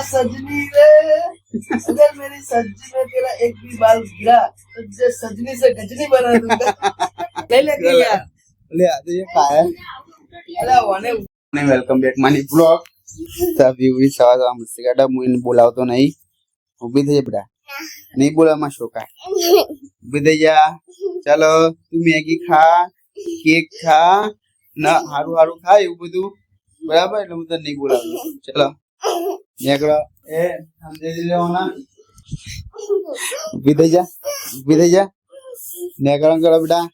सजनी रे, अगर मेरी सज्जी में तेरा एक भी बाल गिरा तो तुझे सजनी से गजनी बना दूंगा। ले लेके यार ले आ ये काय अरे वाने ने वेलकम बैक मनी ब्लॉग तभी हुई सवा सवा मुझसे काटा मुझे बुलाओ तो नहीं उभी थे बेटा नहीं बोला मैं शोका उभी थे जा चलो तू मैगी खा केक खा ना हारू हारू खा ये बुदू बराबर એટલે હું તને નહીં બોલાવું ચલો નેકળો એ આમ દે દે હોના ઉભી થઈ જા નેકળો કરો બેટા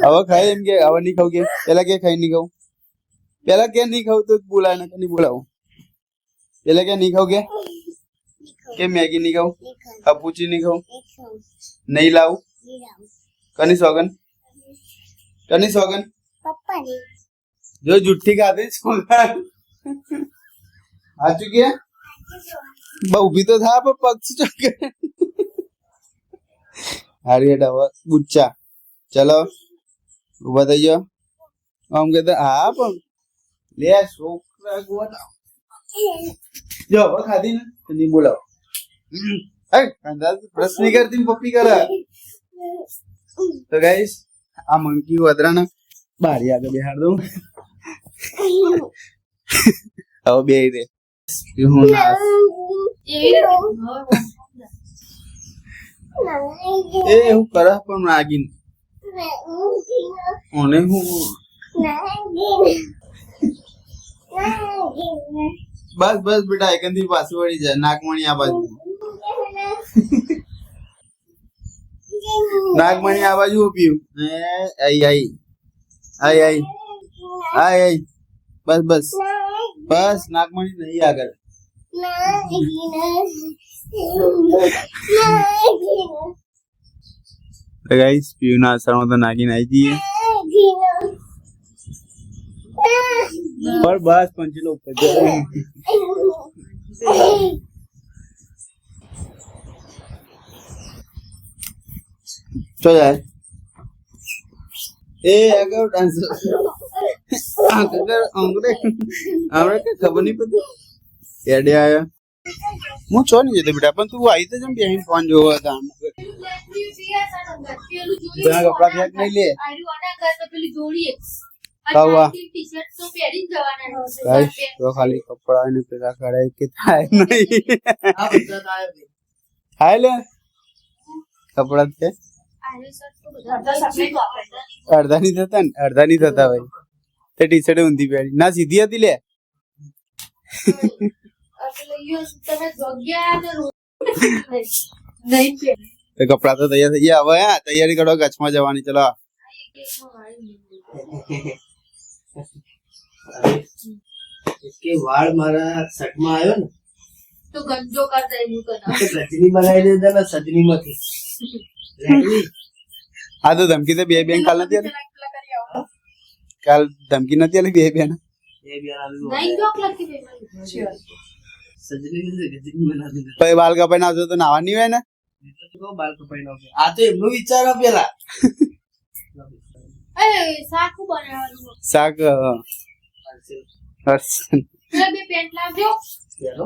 હવે ખાઈ એમ કે હવે નહીં ખાવ કે પેલા કે ખાઈ નહીં ખાવ પેલા કે નહીં ખાવ તો બોલાય ને નહીં બોલાવું પેલા કે નહીં ખાવ કે મેગી નહીં ખાવ કપૂચી નહીં ખાવ નહીં લાવું કની સોગન પપ્પાની જો જુઠ્ઠી ખાધી સોગન સાચું કે બહુ ઊભી તો થા પણ પક્ષી ચોકે હારી હેઠા બુચ્ચા ચલો ઉભા થઈ જાઓ આમ કે હા પણ લે છોકરા ગોતા જો હવે ખાધી ને તો નહીં બોલાવો પ્રશ્ન નહીં કરતી પપ્પી કરે તો ગાઈસ આ મંકી વદરાને બારી આગળ બેહાડ દઉં હવે બે દે હું એ હું કરા પણ નાગીન ઓને હું બસ બસ બેટા એકંદી પાછું વળી જાય નાગમણી આ બાજુ નાગમણી આ બાજુ પીવું આઈ આઈ આઈ આઈ આઈ આઈ બસ બસ બસ નાગમણી નહીં આગળ ગાઈસ પીયુના અસરમાં તો નાગીને આવી જઈએ पर बस पंचलो ऊपर चल जाए ए अगर डांस अगर अंगड़े हमरे के खबर नहीं पड़ी एडे आया હું છો નહીં જતો બેટા પણ તું આવી તો જમ બેહીન ફોન જોવો હતા બધા કપડા ફેંક નહીં લે કાવા ગાઈસ તો ખાલી કપડા ને પેલા કરાય કે થાય નહીં આ બધા થાય ભાઈ થાય લે કપડા છે અડધા નહીં થતા ભાઈ તે ટી શર્ટ ઊંધી પહેરી ના સીધી હતી લે કપડા તો તૈયાર થઈ ગયા હવે તૈયારી કરો કચ્છમાં જવાની ચલો इसके वाड़ मारा सट में आयो ना तो गंजो कर दे यूं करना रजनी बनाई दे देना सजनी मथी આ તો ધમકી તો બે બેન કાલ નથી આલી કાલ ધમકી નથી આલી બે બેન ये भी आलू नहीं जोक लगती है सजनी से गजनी बना दूंगा પછી બાલ કપાઈ નાખજો તો નાવા નહીં હોય ને तो बाल कपाई नो आ तो एमनो विचार पेला ए साकू बनावવાનું શાક હર્ષન એટલે બે પેન્ટ લાવજો यारो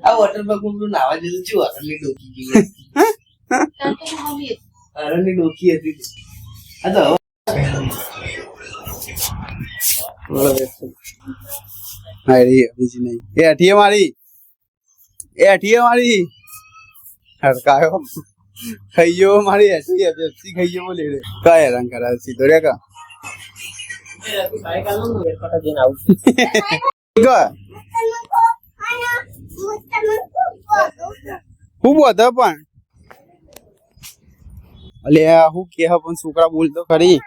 आ वॉटर पार्क में नावा जेतो छु अरनी डोकी की તાર તો મમ્મી अरनी डोकी હતી आ तो મારી બીજી નહીં એ અઠીએ મારી હડકાયો ખાઈ ગયો મારી એસી પેપ્સી ખાઈ ગયો બોલે કઈ હેરાન કરા સીધો રે કા भाई का लो ने फटा दिन आउ હું બોધો પણ અલે હું કે પણ છોકરા બોલતો ખરી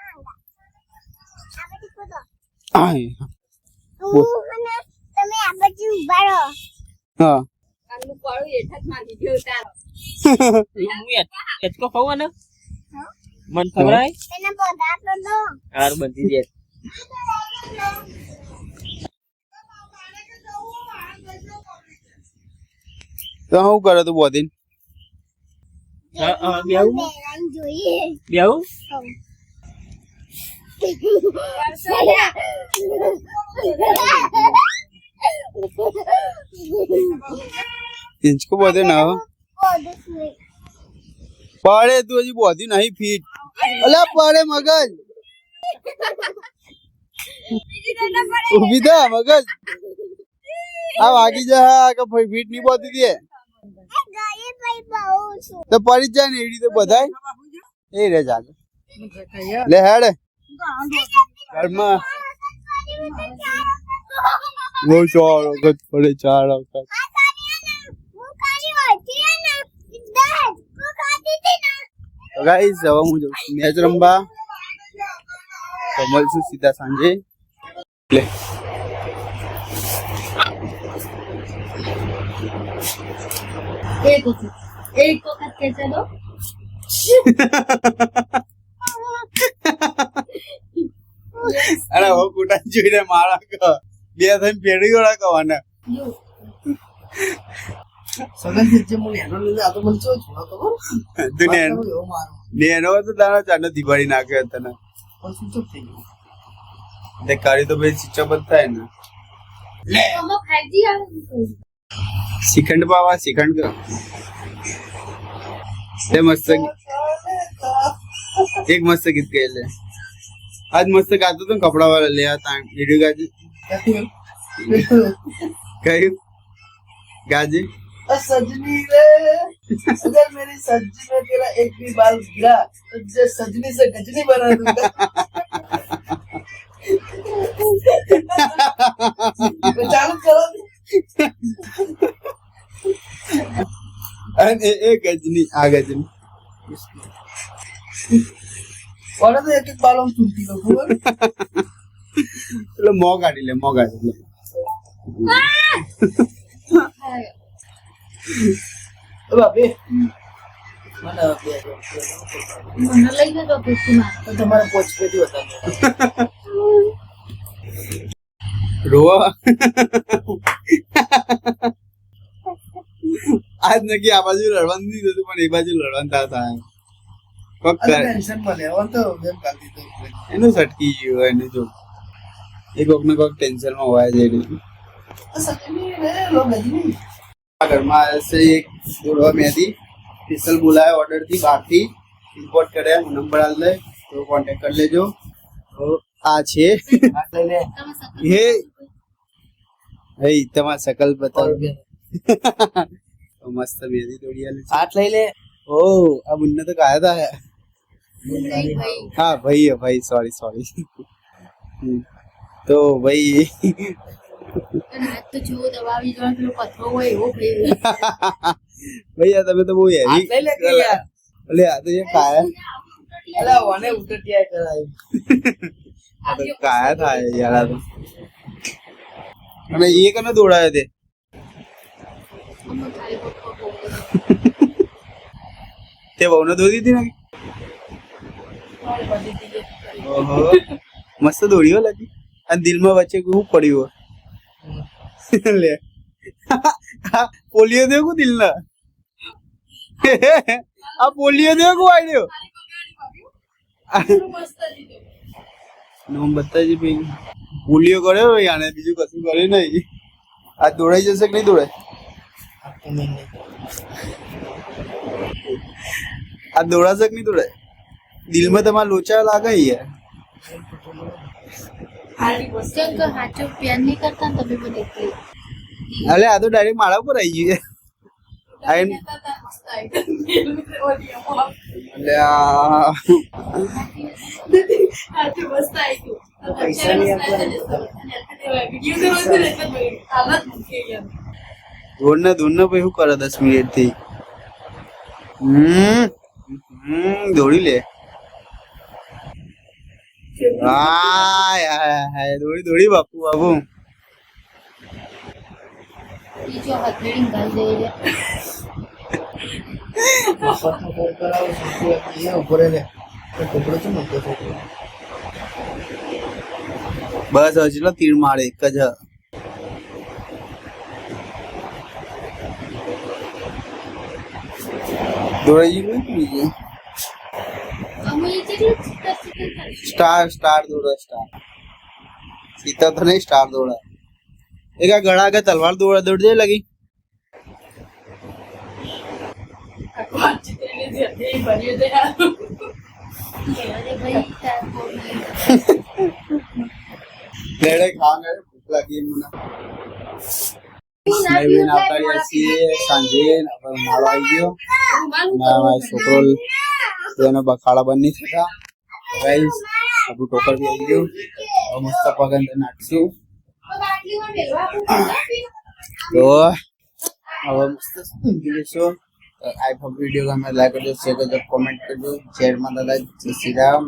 તમે આ બાજુ ઉભા રહો હા આનું પાડું એઠા જ માંગી ગયો તારો હું એચકો ખાવ ને મન ખબરાય તેને બધા તો લો હાર બધી દે તો હું કરે તું બોધીન બેવું જોઈએ બેવું હિંચકો બધે ના પડે તું હજી બોધી નહીં ફીટ અલા પડે મગજ ઉભી થા મગજ આ વાગી જા કે ફીટ નહીં બોધી દે તો પડી જ જાય ને એડી તો બધાય એ રે જાગે લે હેડ ઘરમાં બહુ 4 વખત પડે 4 વખત ગાઈસ હવે હું મેચ રમવા તો મળશું સીધા સાંજે લે एक वक्त के चलो અરે હો કુટા જોઈને મારા ક બે થઈને પેડી ગોળા કવાના સગન જે મને એનો લીધે આ તો મને ચો છોડો તો તું ને એવો મારો નેનો તો તારા ચાનો દિવાળી નાખ્યો તને પણ સ્વિચ ઓફ થઈ ગયો તે કરી તો ભાઈ સ્વિચ ઓફ થાય ને हम लोग 5G आ શ્રીખંડ પાવા શ્રીખંડ તે મસ્ત એક મસ્ત ગીત ગાય લે આજ મસ્ત ગાતો તો કપડા વાળા લે આતા વિડિયો ગાજી કયું गाजी सजनी रे अगर मेरी सज्जी में तेरा एक भी बाल गिरा तो तुझे सजनी से गजनी बना दूंगा चालू करो अरे ए गजनी आ गजनी और तो एक बालों चुनती लो चलो मो गाड़ी ले बाबे mana biar mana lagi तो कुछ ना तुम्हारा पोच पे भी होता है रोआ आज नक्की आ बाजू लड़वान नहीं देते पण ए बाजू लड़वान था કોક કર ટેન્શન મળે હવે તો ગેમ કાઢી દો એનું સટકી ગયું એનું જો એ કોક ને કોક ટેન્શન માં હોય છે सजनी रे लो गजनी ઘરમાં से एक દોડવા મેદી સ્પેશિયલ બોલાય ઓર્ડર થી બહારથી ઇમ્પોર્ટ કર્યા નંબર આલ દે તો કોન્ટેક્ટ કરી લેજો તો આ છે ले હે હે તમાર શકલ બતાવ મસ્ત મેદી દોડી આલે છે हाथ ले ले ओ अब उनने तो कहा था हाँ भाई है भाई सॉरी सॉरी तो भाई हाथ तो जो दबावी जो पेलो पथरो હોય એવો ભાઈ भैया तबे तो वो है हाथ ले ले के यार अरे आ तो ये काया अला वाने उठटिया कराई तो काया था यार तो मैंने ये करना दौड़ाए थे हम खाली को તે બહુ ને દોડી હતી ને ઓહો મસ્ત દોડ્યો લાગી અને દિલમાં વચ્ચે શું પડ્યું લે પોલિયો દેવું દિલના આ પોલિયો દેવું આડ્યો નોમ બતાજી ભાઈ પોલિયો કર્યો યાને બીજું કશું કર્યું નહીં આ દોડાઈ જશે કે નહીં દોડાય આ દોડાશે કે નહીં દોડાય દિલમાં તમારા લોચા લાગે યાર जब का हाथों प्यार नहीं करता तभी वो देखती અલે આ તો ડાયરેક્ટ માળા ઉપર આવી ગઈ આઈન અલે આ हाथों बसता है क्यों पैसा नहीं आता वीडियो करो तो रहता है हालत मुझे यार દોડને પછી શું કરે 10 મિનિટ થી દોડી લે હાય દોડી દોડી બાપુ બાપુ ये जो हथेली निकाल दे रहे मफत में फोन कराओ सोचो ये ऊपर ले तो टुकड़ो तो मत दो બસ હજુ તીર મારે એક જ દોડાઈ ગયું બીજું हम ये સ્ટાર દોડો સ્ટાર સીતા તો નહીં સ્ટાર દોડા એક આ ગળા આગળ તલવાર દોડજે લગી લેડે ખાંગે ભૂખ લાગી મને નવીન આવતા રહ્યા છીએ સાંજે આપણે ઉનાળો આવી ગયો ના છોકરો તેનો બખાડા બંધ નહીં થતા ગાઈસ આપણું ટોકર બી આવી ગયું હવે મસ્ત પગન નાખશું તો હવે મસ્ત જોઈશું આઈ હોપ વિડીયો ગમે લાઈક કરજો શેર કરજો કોમેન્ટ કરજો શેરમાં દાદા જય શ્રી રામ